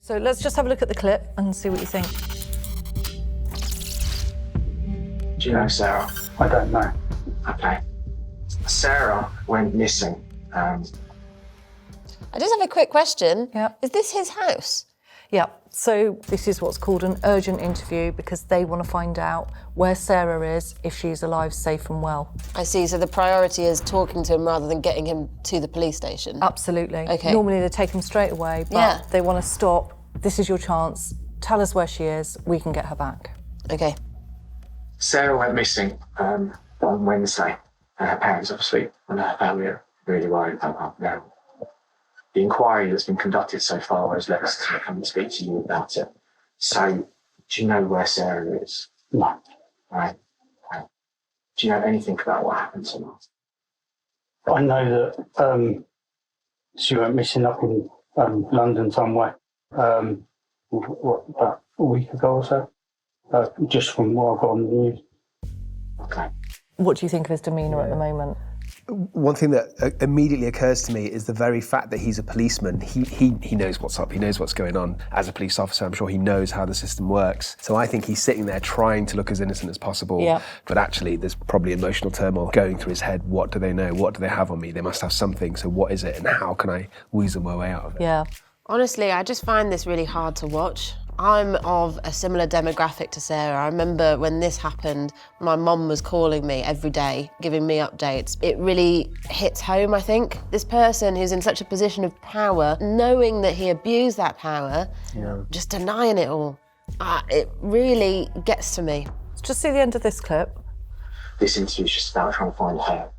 So let's just have a look at the clip and see what you think. Do you know Sarah? I don't know. Okay. Sarah went missing. I just have a quick question. Yeah. Is this his house? Yeah, so this is what's called an urgent interview because they want to find out where Sarah is, if she's alive, safe and well. I see, so the priority is talking to him rather than getting him to the police station? Absolutely. Okay. Normally they take him straight away, but they want to stop. This is your chance. Tell us where she is. We can get her back. Okay. Sarah went missing on Wednesday. And her parents, obviously, and her family are really worried about her now. The inquiry that's been conducted so far has led us to come and speak to you about it. So, do you know where Sarah is? No. Right. Okay. Do you know anything about what happened to her? I know that she went missing up in London somewhere, about a week ago or so, just from what I got on the news. Okay. What do you think of his demeanour at the moment? One thing that immediately occurs to me is the very fact that he's a policeman. He knows what's up, he knows what's going on. As a police officer, I'm sure he knows how the system works. So I think he's sitting there trying to look as innocent as possible. Yeah. But actually, there's probably emotional turmoil going through his head. What do they know? What do they have on me? They must have something. So what is it? And how can I weasel my way out of it? Yeah. Honestly, I just find this really hard to watch. I'm of a similar demographic to Sarah. I remember when this happened, my mum was calling me every day, giving me updates. It really hits home, I think. This person who's in such a position of power, knowing that he abused that power, just denying it all. It really gets to me. Let's just see the end of this clip. This interview's just about trying to find her.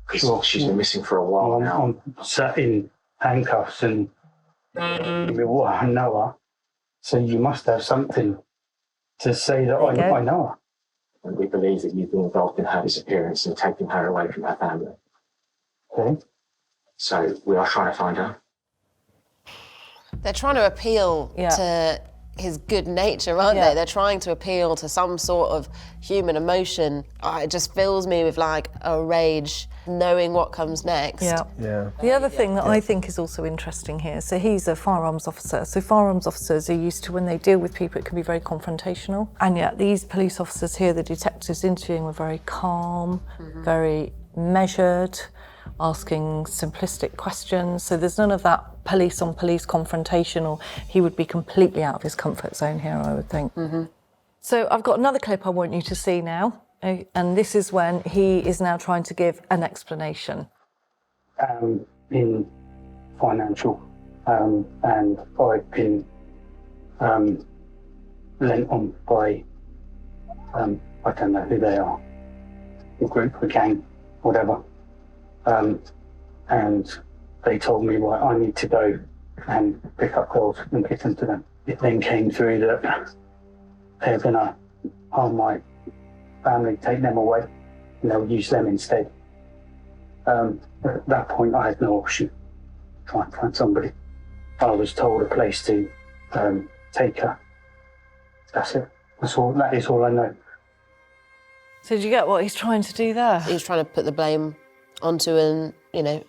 Because she's been missing for a while now. I'm sat in handcuffs and I know her. So you must have something to say that I know her. And we believe that you've been involved in her disappearance and taking her away from her family. Okay. So we are trying to find her. They're trying to appeal to his good nature, aren't they? They're trying to appeal to some sort of human emotion. It just fills me with like a rage, knowing what comes next. Yeah. The other thing that I think is also interesting here, so he's a firearms officer. So firearms officers are used to, when they deal with people, it can be very confrontational. And yet these police officers here, the detectives interviewing, were very calm, very measured, asking simplistic questions. So there's none of that police on police confrontation, or he would be completely out of his comfort zone here, I would think. So I've got another clip I want you to see now. And this is when he is now trying to give an explanation. In financial, and I've been lent on by, I don't know who they are, a group, a gang, whatever. And they told me, right, I need to go and pick up girls and get them to them. It then came through that they're going to harm my family, take them away, and they'll use them instead. At that point, I had no option. Try and find somebody. I was told a place to take her. That's it. That is all I know. So did you get what he's trying to do there? He's trying to put the blame onto an,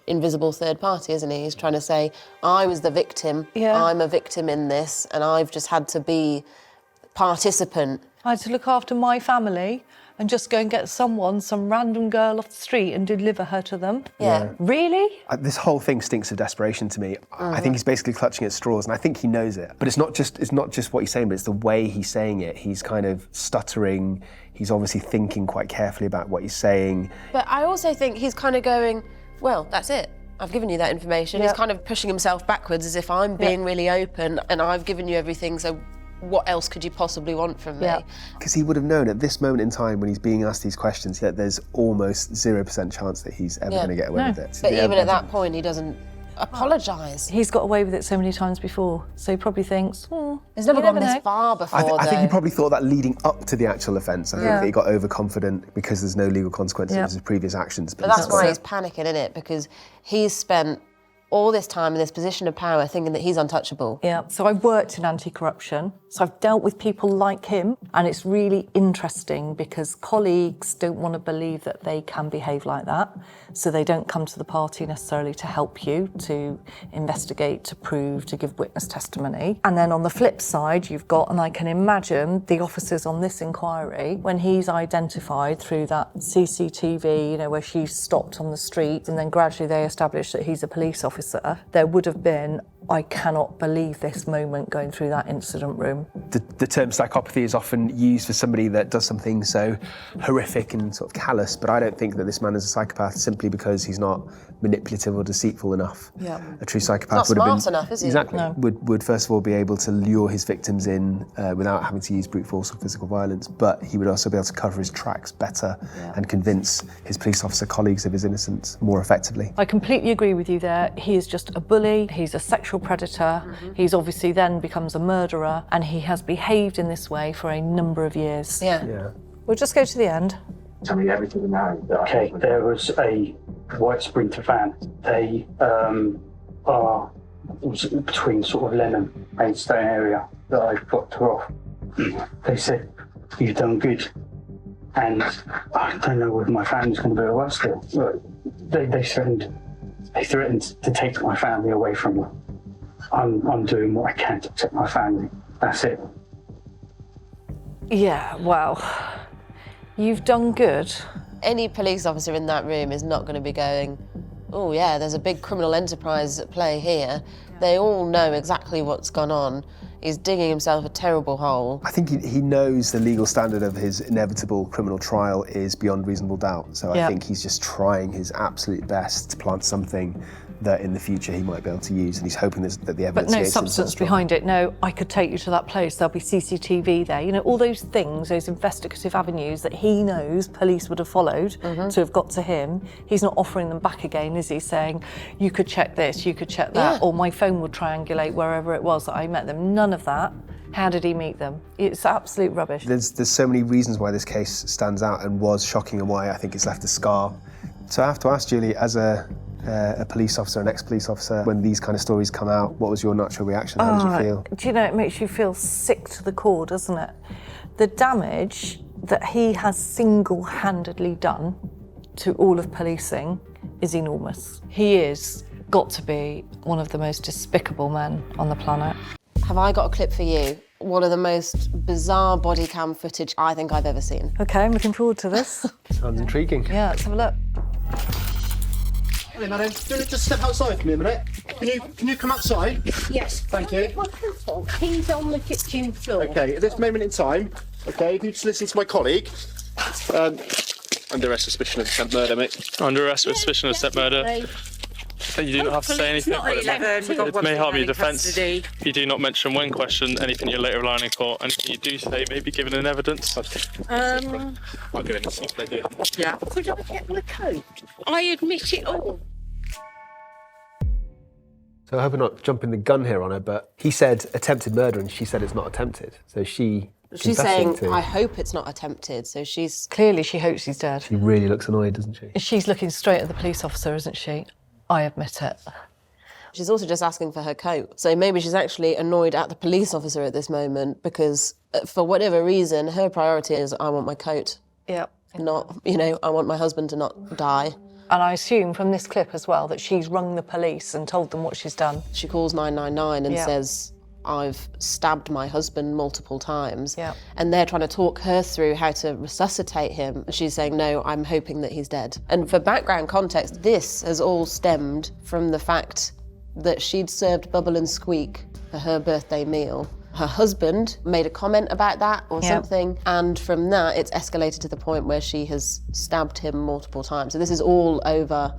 invisible third party, isn't he? He's trying to say, I was the victim, I'm a victim in this, and I've just had to be participant. I had to look after my family and just go and get some random girl off the street and deliver her to them. Yeah. Really? This whole thing stinks of desperation to me. I think he's basically clutching at straws, and I think he knows it. But it's not just what he's saying, but it's the way he's saying it. He's kind of stuttering. He's obviously thinking quite carefully about what he's saying. But I also think he's kind of going, well, that's it. I've given you that information. He's kind of pushing himself backwards as if I'm being really open and I've given you everything, so what else could you possibly want from me? Because he would have known at this moment in time when he's being asked these questions that there's almost 0% chance that he's ever going to get away with it. But even at that point, he doesn't apologise. He's got away with it so many times before, so he probably thinks, He's never gone this far before, I think he probably thought that leading up to the actual offence. I think that he got overconfident because there's no legal consequences of his previous actions. But that's why he's panicking, isn't it? Because he's spent all this time in this position of power thinking that he's untouchable. Yeah, so I've worked in anti-corruption, so I've dealt with people like him, and it's really interesting because colleagues don't want to believe that they can behave like that, so they don't come to the party necessarily to help you, to investigate, to prove, to give witness testimony. And then on the flip side, you've got, and I can imagine the officers on this inquiry, when he's identified through that CCTV, you know, where she's stopped on the street, and then gradually they establish that he's a police officer, there would have been, I cannot believe this moment going through that incident room. The term psychopathy is often used for somebody that does something so horrific and sort of callous, but I don't think that this man is a psychopath simply because he's not manipulative or deceitful enough. Yeah. A true psychopath Not would have been smart enough, is he? Exactly. No. Would first of all be able to lure his victims in without having to use brute force or physical violence, but he would also be able to cover his tracks better and convince his police officer colleagues of his innocence more effectively. I completely agree with you there. He is just a bully, he's a sexual predator, he's obviously then becomes a murderer, and he has behaved in this way for a number of years. Yeah. We'll just go to the end. Tell me everything you know. Okay, there was a white Sprinter van. They was between sort of Lenham, Maidstone area that I dropped her off. They said, "You've done good," and I don't know whether my family's going to be alright still. They threatened to take my family away from me. I'm doing what I can to protect my family. That's it. Yeah, well, you've done good. Any police officer in that room is not going to be going, oh yeah, there's a big criminal enterprise at play here. They all know exactly what's gone on. He's digging himself a terrible hole. I think he knows the legal standard of his inevitable criminal trial is beyond reasonable doubt. So I think he's just trying his absolute best to plant something that in the future he might be able to use, and he's hoping that the evidence But no against him is substance strong. behind it. No, I could take you to that place, there'll be CCTV there. You know, all those things, those investigative avenues that he knows police would have followed to have got to him. He's not offering them back again, is he? Saying, you could check this, you could check that, or my phone would triangulate wherever it was that I met them. None of that. How did he meet them? It's absolute rubbish. There's so many reasons why this case stands out and was shocking, and why I think it's left a scar. So I have to ask, Julie, as a police officer, an ex-police officer, when these kind of stories come out, what was your natural reaction? How did you feel? Do you know, it makes you feel sick to the core, doesn't it? The damage that he has single-handedly done to all of policing is enormous. He is got to be one of the most despicable men on the planet. Have I got a clip for you? One of the most bizarre body cam footage I think I've ever seen. Okay, I'm looking forward to this. Sounds intriguing. Yeah, let's have a look. Hey, madam, do you want to just step outside for me a minute? Can you come outside? Yes. Thank you. Wonderful. He's on the kitchen floor. Okay, at this moment in time, okay, if you just listen to my colleague, under arrest suspicion of attempt murder, mate. Under arrest with suspicion of attempt murder. You do not have to say anything. It may harm your defence. You do not mention when questioned anything you later rely on in court. Anything you do say may be given in evidence. I'll go in and see what they do. Yeah. Could I get my coat? I admit it all. So I hope I'm not jumping the gun here on her, but he said attempted murder and she said it's not attempted. So she's saying, to... I hope it's not attempted, so she's... Clearly she hopes he's dead. She really looks annoyed, doesn't she? She's looking straight at the police officer, isn't she? I admit it. She's also just asking for her coat. So maybe she's actually annoyed at the police officer at this moment because for whatever reason, her priority is, I want my coat. Yeah. Not, I want my husband to not die. And I assume from this clip as well that she's rung the police and told them what she's done. She calls 999 and says, I've stabbed my husband multiple times. Yeah. And they're trying to talk her through how to resuscitate him. She's saying, no, I'm hoping that he's dead. And for background context, this has all stemmed from the fact that she'd served Bubble and Squeak for her birthday meal. Her husband made a comment about that or something, and from that it's escalated to the point where she has stabbed him multiple times. So this is all over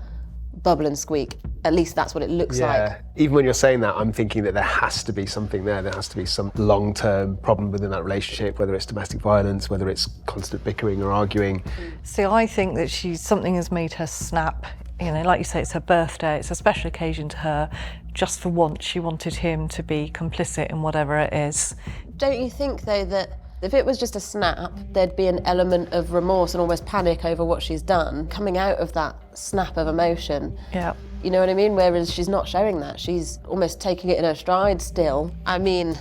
Bubble and Squeak. At least that's what it looks like. Even when you're saying that, I'm thinking that there has to be something there. There has to be some long-term problem within that relationship, whether it's domestic violence, whether it's constant bickering or arguing. See, I think that something has made her snap. Like you say, it's her birthday, it's a special occasion to her. Just for once, she wanted him to be complicit in whatever it is. Don't you think, though, that If it was just a snap, there'd be an element of remorse and almost panic over what she's done, coming out of that snap of emotion. Yeah. You know what I mean? Whereas she's not showing that. She's almost taking it in her stride still. I mean,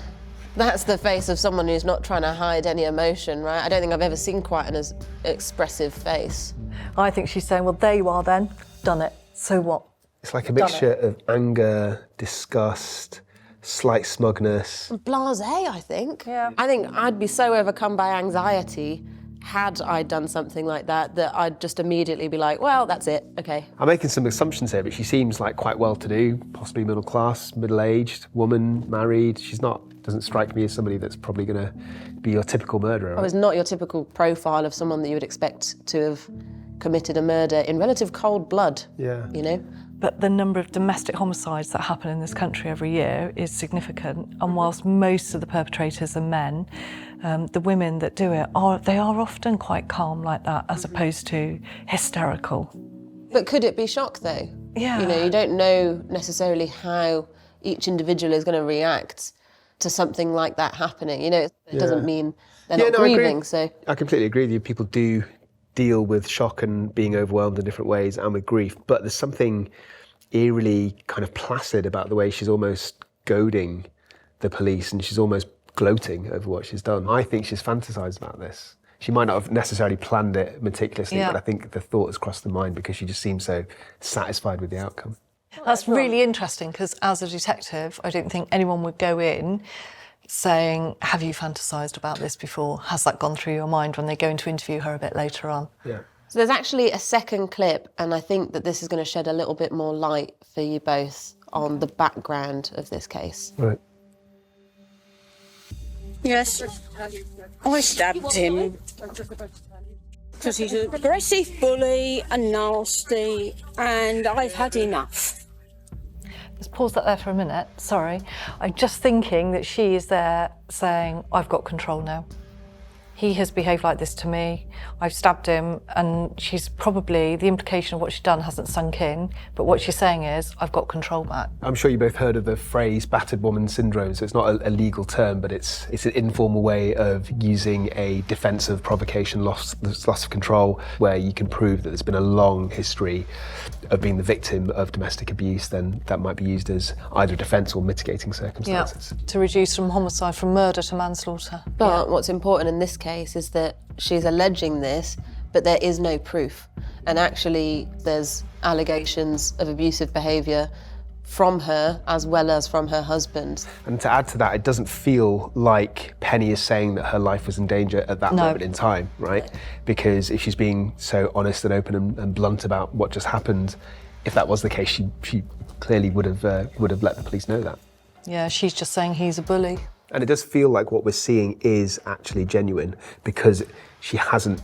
that's the face of someone who's not trying to hide any emotion, right? I don't think I've ever seen quite an expressive face. I think she's saying, well, there you are then, done it, so what? It's like a mixture of anger, disgust, slight smugness. Blasé, I think. Yeah. I think I'd be so overcome by anxiety had I done something like that I'd just immediately be like, well, that's it, okay. I'm making some assumptions here, but she seems like quite well-to-do, possibly middle class, middle-aged, woman, married. Doesn't strike me as somebody that's probably going to be your typical murderer. Right? Right? Oh, it's not your typical profile of someone that you would expect to have committed a murder in relative cold blood. Yeah. You know? But the number of domestic homicides that happen in this country every year is significant. And whilst most of the perpetrators are men, the women that do it they are often quite calm like that, as opposed to hysterical. But could it be shock though? Yeah. You know, you don't know necessarily how each individual is going to react to something like that happening. You know, it doesn't mean they're not grieving. So I completely agree with you. People do deal with shock and being overwhelmed in different ways and with grief, but there's something eerily kind of placid about the way she's almost goading the police and she's almost gloating over what she's done. I think she's fantasised about this. She might not have necessarily planned it meticulously, but I think the thought has crossed the mind because she just seems so satisfied with the outcome. That's really interesting, because as a detective, I don't think anyone would go in saying, have you fantasised about this before? Has that gone through your mind when they go in to interview her a bit later on? Yeah. So there's actually a second clip, and I think that this is going to shed a little bit more light for you both on the background of this case. Right. Yes, I stabbed him because he's an aggressive bully and nasty, and I've had enough. Let's pause that there for a minute, sorry. I'm just thinking that she is there saying, I've got control now. He has behaved like this to me, I've stabbed him, and she's probably, the implication of what she's done hasn't sunk in, but what she's saying is, I've got control back. I'm sure you both heard of the phrase battered woman syndrome, so it's not a legal term, but it's an informal way of using a defensive provocation, loss of control, where you can prove that there's been a long history of being the victim of domestic abuse. Then that might be used as either defence or mitigating circumstances. Yeah, to reduce from homicide, from murder to manslaughter. But what's important in this case is that she's alleging this, but there is no proof. And actually, there's allegations of abusive behaviour from her as well as from her husband. And to add to that, it doesn't feel like Penny is saying that her life was in danger at that moment in time, right? Because if she's being so honest and open and blunt about what just happened, if that was the case, she clearly would have let the police know that. Yeah, she's just saying he's a bully. And it does feel like what we're seeing is actually genuine because she hasn't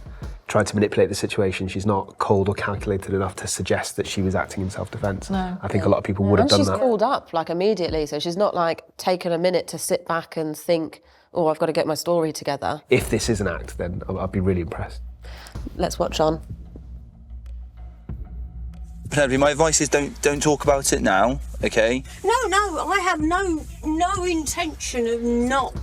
tried to manipulate the situation. She's not cold or calculated enough to suggest that she was acting in self-defence. No. I think a lot of people would have done And that. she's called up like immediately, so she's not like taken a minute to sit back and think, oh, I've got to get my story together. If this is an act, then I'd be really impressed. Let's watch on. Penelope, my advice is don't talk about it now, okay? No, I have no intention of not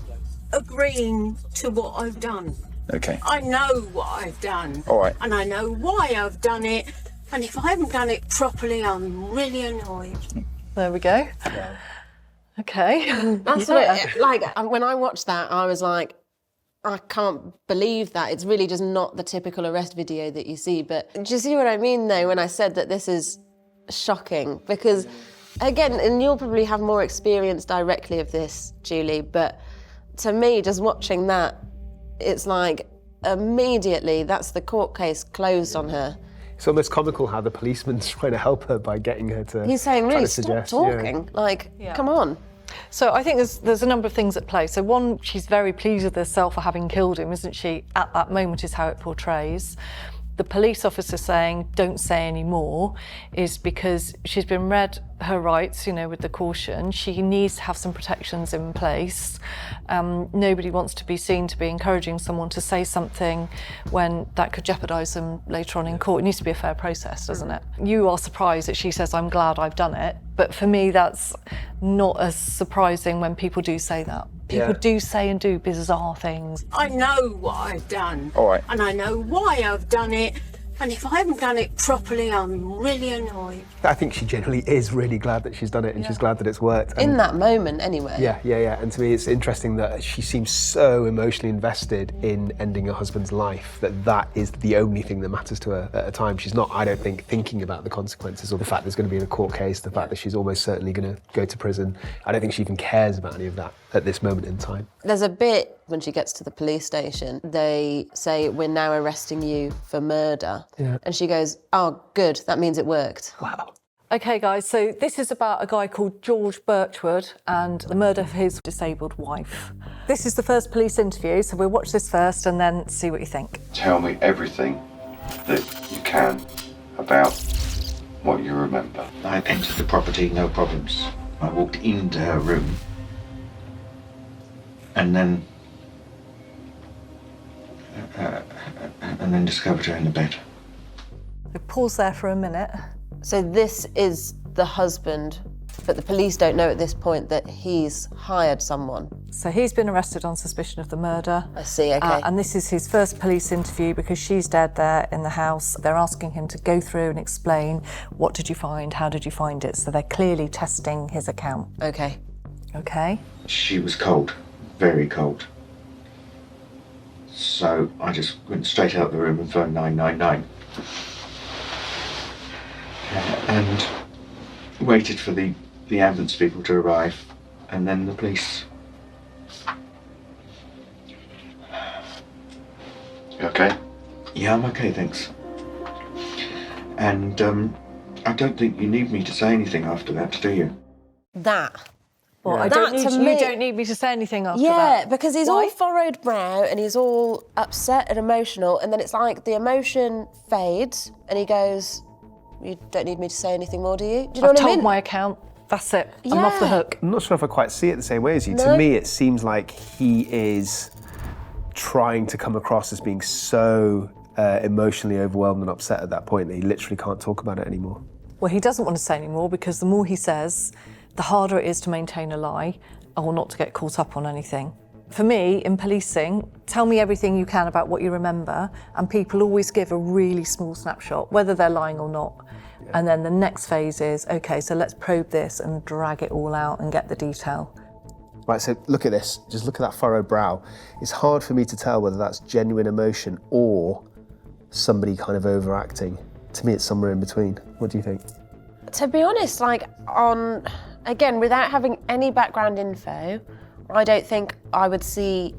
agreeing to what I've done. Okay. I know what I've done. All right. And I know why I've done it. And if I haven't done it properly, I'm really annoyed. There we go. Yeah. Okay. That's what, like, when I watched that, I was like, I can't believe that. It's really just not the typical arrest video that you see. But do you see what I mean, though, when I said that this is shocking? Because, again, and you'll probably have more experience directly of this, Julie, but to me, just watching that, it's like, immediately, that's the court case closed on her. It's almost comical how the policeman's trying to help her by getting her to. He's saying, really, stop suggest, talking. Like, come on. So I think there's a number of things at play. So one, she's very pleased with herself for having killed him, isn't she? At that moment is how it portrays. The police officer saying, don't say any more, is because she's been read her rights, you know, with the caution. She needs to have some protections in place. Nobody wants to be seen to be encouraging someone to say something when that could jeopardise them later on in court. It needs to be a fair process, doesn't it? You are surprised that she says, I'm glad I've done it. But for me, that's not as surprising when people do say that. People do say and do bizarre things. I know what I've done. All right. And I know why I've done it. And if I haven't done it properly, I'm really annoyed. I think she generally is really glad that she's done it and she's glad that it's worked. In that moment, anyway. Yeah. And to me, it's interesting that she seems so emotionally invested in ending her husband's life that is the only thing that matters to her at a time. She's not, I don't think, thinking about the consequences or the fact there's going to be a court case, the fact that she's almost certainly going to go to prison. I don't think she even cares about any of that at this moment in time. There's a bit when she gets to the police station, they say, we're now arresting you for murder. Yeah. And she goes, oh, good, that means it worked. Wow. Okay, guys, so this is about a guy called George Birchwood and the murder of his disabled wife. This is the first police interview, so we'll watch this first and then see what you think. Tell me everything that you can about what you remember. I entered the property, no problems. I walked into her room and then discovered her in the bed. So pause there for a minute. So this is the husband, but the police don't know at this point that he's hired someone. So he's been arrested on suspicion of the murder. I see, okay. And this is his first police interview because she's dead there in the house. They're asking him to go through and explain, what did you find, how did you find it? So they're clearly testing his account. Okay. Okay. She was cold, very cold. So I just went straight out of the room and phoned 999. And waited for the ambulance people to arrive, and then the police. You okay? Yeah, I'm okay, thanks. And I don't think you need me to say anything after that, do you? That. Well, Yeah. I don't That, need, to you me- don't need me to say anything after Yeah, that. because he's Why? all furrowed brow and he's all upset and emotional, and then it's like the emotion fades and he goes, you don't need me to say anything more, do you? Do you know I've what I told mean? my account. That's it. I'm off the Yeah. hook. I'm not sure if I quite see it the same way as you. No. To me, it seems like he is trying to come across as being so emotionally overwhelmed and upset at that point that he literally can't talk about it anymore. Well, he doesn't want to say any more because the more he says, the harder it is to maintain a lie or not to get caught up on anything. For me, in policing, tell me everything you can about what you remember, and people always give a really small snapshot, whether they're lying or not. Yeah. And then the next phase is, okay, so let's probe this and drag it all out and get the detail. Right, so look at this. Just look at that furrowed brow. It's hard for me to tell whether that's genuine emotion or somebody kind of overacting. To me, it's somewhere in between. What do you think? To be honest, again, without having any background info, I don't think I would see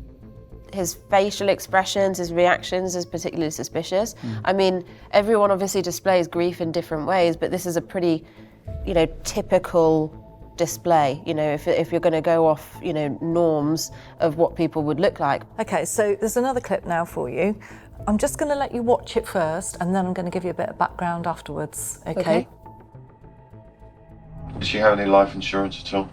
his facial expressions, his reactions as particularly suspicious. I mean, everyone obviously displays grief in different ways, but this is a pretty, typical display, if you're going to go off, norms of what people would look like. Okay, so there's another clip now for you. I'm just going to let you watch it first, and then I'm going to give you a bit of background afterwards, okay? Does she have any life insurance at all?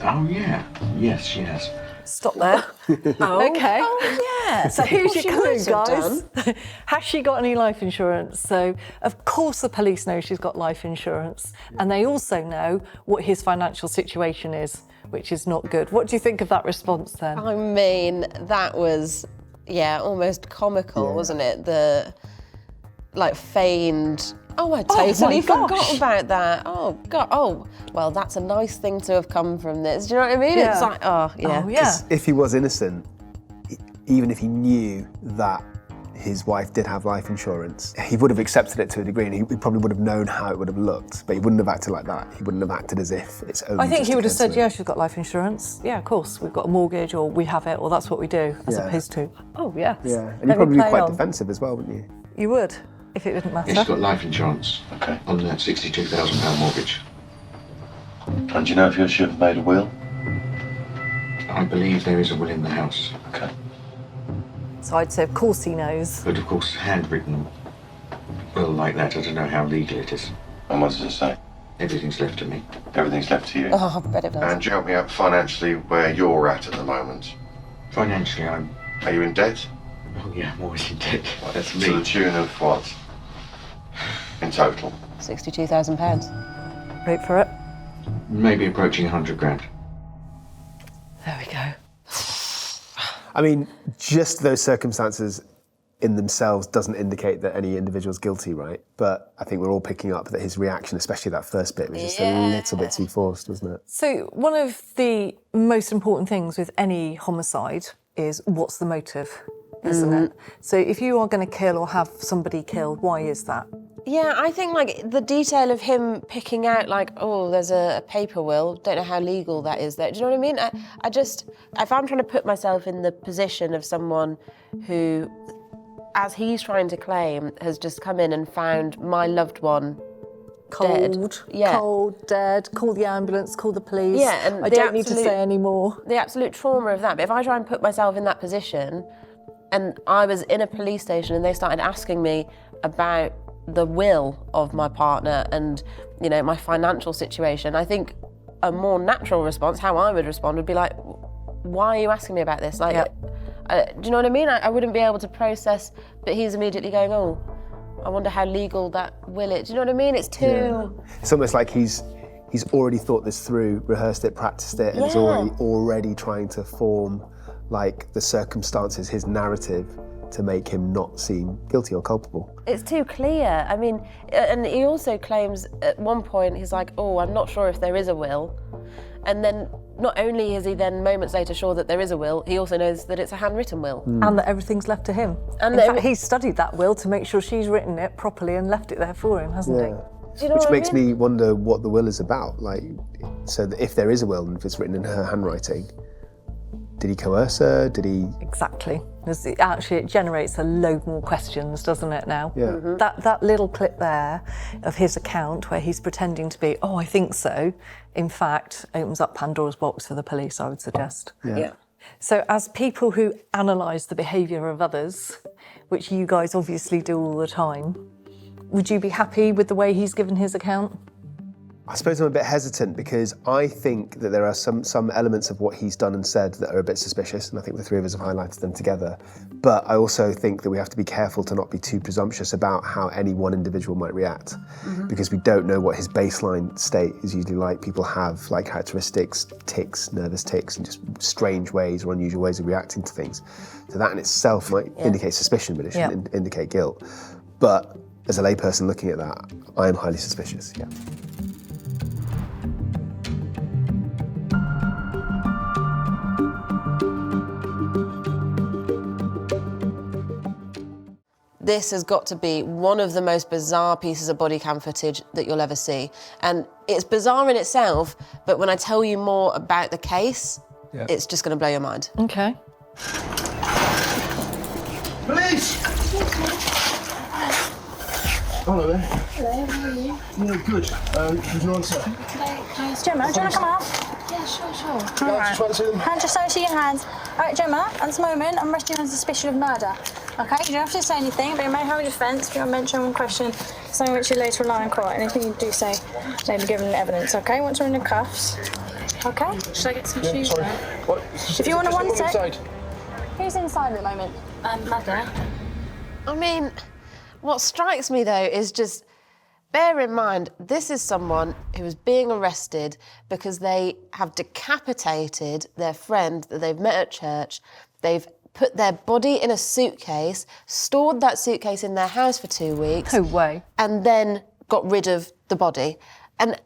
Oh, yeah. Yes, she has. Stop there. Okay. Oh, yeah. So here's your She clue, must have guys. done. Has she got any life insurance? So, of course, the police know she's got life insurance, and they also know what his financial situation is, which is not good. What do you think of that response then? I mean, that was, almost comical, wasn't it? The, feigned, I totally forgot about that. Oh, God. Oh, well, that's a nice thing to have come from this. Do you know what I mean? Yeah. It's like, oh, yeah. Oh, yeah. If he was innocent, even if he knew that his wife did have life insurance, he would have accepted it to a degree, and he probably would have known how it would have looked, but he wouldn't have acted like that. He wouldn't have acted as if it's only I think just he would have said, coincidence. yeah, she's got life insurance. Yeah, of course, we've got a mortgage, or we have it, or that's what we do, as Yeah. opposed to, oh, yes. Yeah, and Let you'd probably me be play quite on. defensive as well, wouldn't you? You would, if it didn't matter. Yeah, she's got life insurance. Okay. On that £62,000 mortgage. And do you know if you should have made a will? I believe there is a will in the house. Okay. So I'd say, of course he knows. But of course, handwritten will like that, I don't know how legal it is. And what does it say? Everything's left to me. Everything's left to you. Oh, I bet it does. And do you help me out financially where you're at the moment? Financially, Are you in debt? oh yeah, I'm always in debt. That's To the me. tune of what? In total? £62,000. Wait for it. Maybe approaching 100 grand. There we go. I mean, just those circumstances in themselves doesn't indicate that any individual's guilty, right? But I think we're all picking up that his reaction, especially that first bit, was just a little bit too forced, wasn't it? So one of the most important things with any homicide is what's the motive, isn't it? So if you are going to kill or have somebody killed, why is that? Yeah, I think like the detail of him picking out like, oh, there's a paper will, don't know how legal that is there. Do you know what I mean? I just, if I'm trying to put myself in the position of someone who, as he's trying to claim, has just come in and found my loved one Cold, dead. cold, dead, call the ambulance, call the police. Yeah, and I don't need to say any more. The absolute trauma of that. But if I try and put myself in that position and I was in a police station and they started asking me about the will of my partner and, you know, my financial situation, I think a more natural response, how I would respond, would be like, why are you asking me about this? Like, do you know what I mean? I wouldn't be able to process, but he's immediately going, oh, I wonder how legal that will is. Do you know what I mean? It's too... Yeah. It's almost like he's already thought this through, rehearsed it, practiced it, and is already trying to form like the circumstances, his narrative, to make him not seem guilty or culpable. It's too clear. I mean, and he also claims at one point, he's like, oh, I'm not sure if there is a will. And then not only is he then moments later sure that there is a will, he also knows that it's a handwritten will. And that everything's left to him. And in fact, he's studied that will to make sure she's written it properly and left it there for him, hasn't he? Do you know Which what makes I mean? me wonder what the will is about. Like, so that if there is a will and if it's written in her handwriting, did he coerce her? Did he? Exactly. Actually, it generates a load more questions, doesn't it now? Yeah. That little clip there of his account where he's pretending to be, oh, I think so, in fact, opens up Pandora's box for the police, I would suggest. Yeah. So as people who analyse the behaviour of others, which you guys obviously do all the time, would you be happy with the way he's given his account? I suppose I'm a bit hesitant because I think that there are some elements of what he's done and said that are a bit suspicious, and I think the three of us have highlighted them together. But I also think that we have to be careful to not be too presumptuous about how any one individual might react, because we don't know what his baseline state is usually like. People have like characteristics, tics, nervous tics, and just strange ways or unusual ways of reacting to things. So that in itself might indicate suspicion, but it shouldn't indicate guilt. But as a layperson looking at that, I am highly suspicious, yeah. This has got to be one of the most bizarre pieces of body cam footage that you'll ever see. And it's bizarre in itself, but when I tell you more about the case, it's just going to blow your mind. Okay. Police! Hello there. Hello, how are you? Yeah, good. Would you answer? Thanks, Gemma, do you want to come out? Yeah, sure. All right. Just want to see them. Hand just over to your hands. All right, Gemma, at this moment, I'm arresting you on suspicion of murder. Okay, you don't have to say anything, but you may have a defence if you want to mention one question, something which you later rely on court. Anything you do say may be given evidence, okay? Once you're in the cuffs. Okay? Should I get some shoes Sorry. now? What? If you want to one sec. Inside. Who's inside at the moment? Mother. I mean, what strikes me though is just, bear in mind, this is someone who is being arrested because they have decapitated their friend that they've met at church. They've put their body in a suitcase, stored that suitcase in their house for 2 weeks. No way. And then got rid of the body. And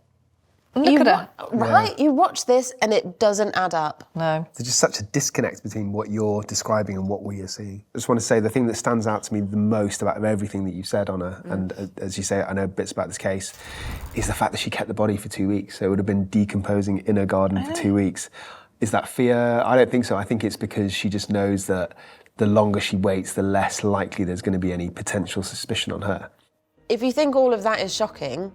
Look at her. Right? You watch this and it doesn't add up. No. There's just such a disconnect between what you're describing and what we are seeing. I just want to say the thing that stands out to me the most about everything that you've said, Honor, and as you say, I know bits about this case, is the fact that she kept the body for 2 weeks. So it would have been decomposing in her garden for 2 weeks. Is that fear? I don't think so. I think it's because she just knows that the longer she waits, the less likely there's going to be any potential suspicion on her. If you think all of that is shocking,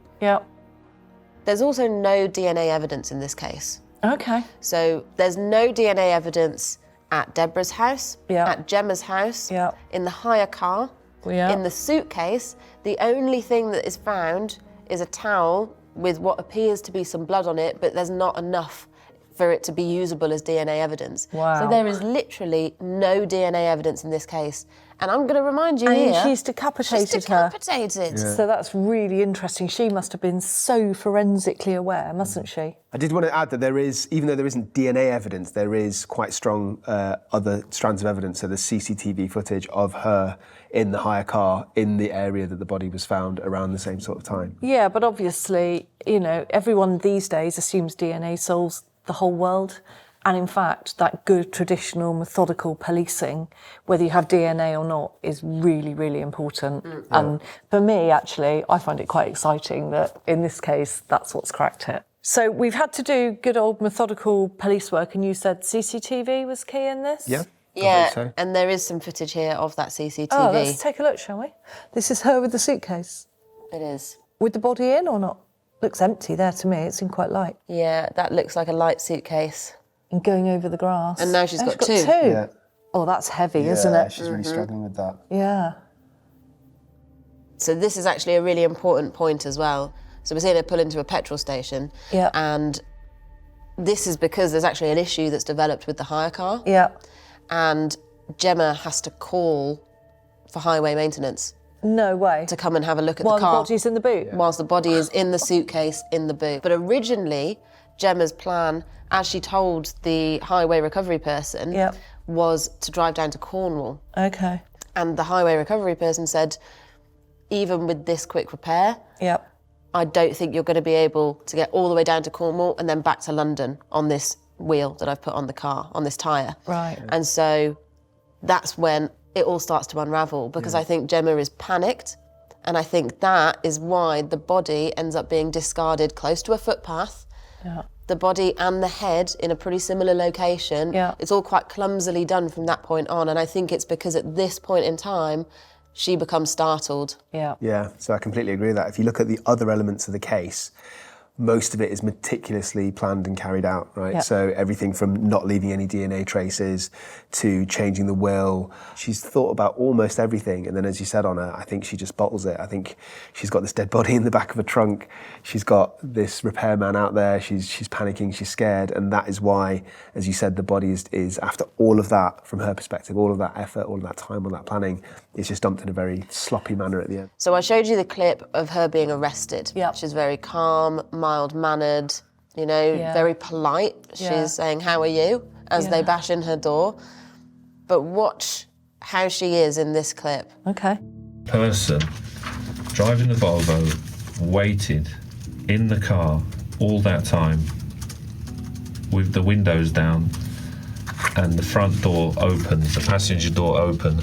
there's also no DNA evidence in this case. Okay. So there's no DNA evidence at Deborah's house, at Jemma's house, in the hire car, in the suitcase. The only thing that is found is a towel with what appears to be some blood on it, but there's not enough for it to be usable as DNA evidence. Wow. So there is literally no DNA evidence in this case. And I'm going to remind you and here... she's decapitated She's decapitated. So that's really interesting. She must have been so forensically aware, mustn't she? I did want to add that there is, even though there isn't DNA evidence, there is quite strong other strands of evidence. So there's CCTV footage of her in the hire car in the area that the body was found around the same sort of time. Yeah, but obviously, you know, everyone these days assumes DNA solves the whole world. And in fact, that good traditional methodical policing, whether you have DNA or not, is really, really important. And for me, actually, I find it quite exciting that in this case, that's what's cracked it. So we've had to do good old methodical police work, and you said CCTV was key in this? Yeah. Yeah, so. and there is some footage here of that CCTV. Oh, let's take a look, shall we? This is her with the suitcase. It is. With the body in or not? Looks empty there to me. It seemed quite light. Yeah, that looks like a light suitcase. And going over the grass. And now she's got two. Yeah. Oh, that's heavy, isn't it? She's really struggling with that. Yeah. So this is actually a really important point as well. So we're seeing her pull into a petrol station. Yeah. And this is because there's actually an issue that's developed with the hire car. Yeah. And Jemma has to call for highway maintenance. No way. To come and have a look at While the car. While the body's in the boot? Whilst the body is in the suitcase in the boot. But originally, Gemma's plan, as she told the highway recovery person, was to drive down to Cornwall. Okay. And the highway recovery person said, even with this quick repair, I don't think you're going to be able to get all the way down to Cornwall and then back to London on this wheel that I've put on the car, on this tyre. Right. And so that's when it all starts to unravel, because I think Jemma is panicked, and I think that is why the body ends up being discarded close to a footpath. Yeah. The body and the head in a pretty similar location. Yeah. It's all quite clumsily done from that point on, and I think it's because at this point in time, she becomes startled. Yeah. Yeah, so I completely agree with that. If you look at the other elements of the case, most of it is meticulously planned and carried out, right? Yeah. So everything from not leaving any DNA traces to changing the will. She's thought about almost everything. And then as you said on her, I think she just bottles it. I think she's got this dead body in the back of a trunk. She's got this repairman out there. She's panicking, she's scared. And that is why, as you said, the body is after all of that, from her perspective, all of that effort, all of that time, all that planning, is just dumped in a very sloppy manner at the end. So I showed you the clip of her being arrested. Yeah. She's very calm, mild-mannered, you know, very polite. She's saying, "How are you?" as they bash in her door. But watch how she is in this clip. Okay. Person driving the Volvo waited in the car all that time with the windows down and the front door open, the passenger door open,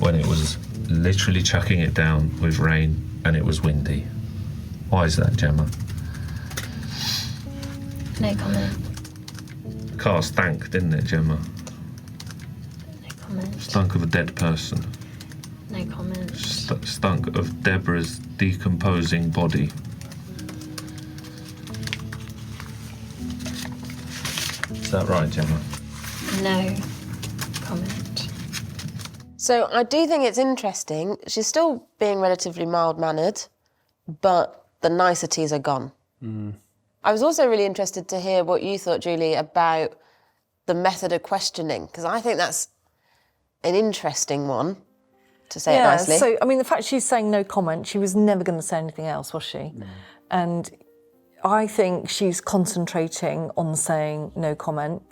when it was literally chucking it down with rain and it was windy. Why is that, Jemma? No comment. The car stank, didn't it, Jemma? No comment. Stunk of a dead person. No comment. Stunk of Deborah's decomposing body. Is that right, Jemma? No comment. So I do think it's interesting. She's still being relatively mild-mannered, but the niceties are gone. I was also really interested to hear what you thought, Julie, about the method of questioning, because I think that's an interesting one, to say it nicely. So, I mean, the fact she's saying no comment, she was never going to say anything else, was she? No. And I think she's concentrating on saying no comment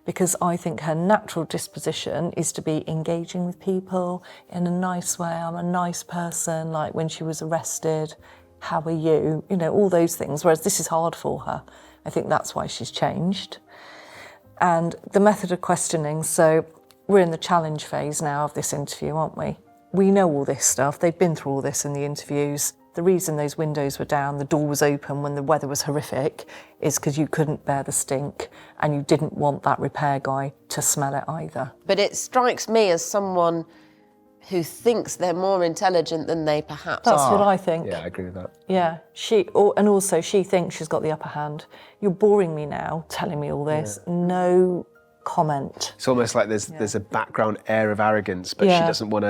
because I think her natural disposition is to be engaging with people in a nice way. I'm a nice person, like when she was arrested, how are you? You know, all those things, whereas this is hard for her. I think that's why she's changed. And the method of questioning, so we're in the challenge phase now of this interview, aren't we? We know all this stuff. They've been through all this in the interviews. The reason those windows were down, the door was open when the weather was horrific, is because you couldn't bear the stink and you didn't want that repair guy to smell it either. But it strikes me as someone who thinks they're more intelligent than they perhaps That's are. what I think. Yeah, I agree with that. Yeah, and also she thinks she's got the upper hand. You're boring me now, telling me all this. Yeah. No comment. It's almost like there's a background air of arrogance, but she doesn't want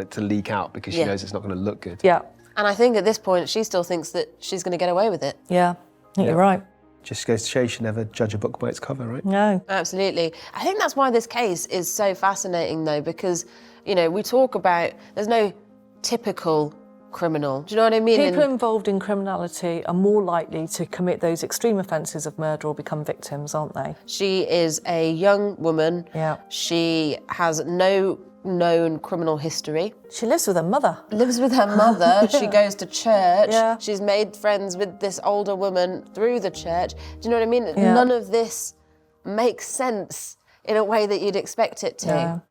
it to leak out because she knows it's not going to look good. Yeah. And I think at this point, she still thinks that she's going to get away with it. Yeah, I think you're right. Just goes to show you should never judge a book by its cover, right? No. Absolutely. I think that's why this case is so fascinating, though, because, you know, we talk about there's no typical criminal. Do you know what I mean? People involved in criminality are more likely to commit those extreme offences of murder or become victims, aren't they? She is a young woman. Yeah. She has no known criminal history. She lives with her mother. Lives with her mother. She goes to church. Yeah. She's made friends with this older woman through the church. Do you know what I mean? Yeah. None of this makes sense in a way that you'd expect it to. No.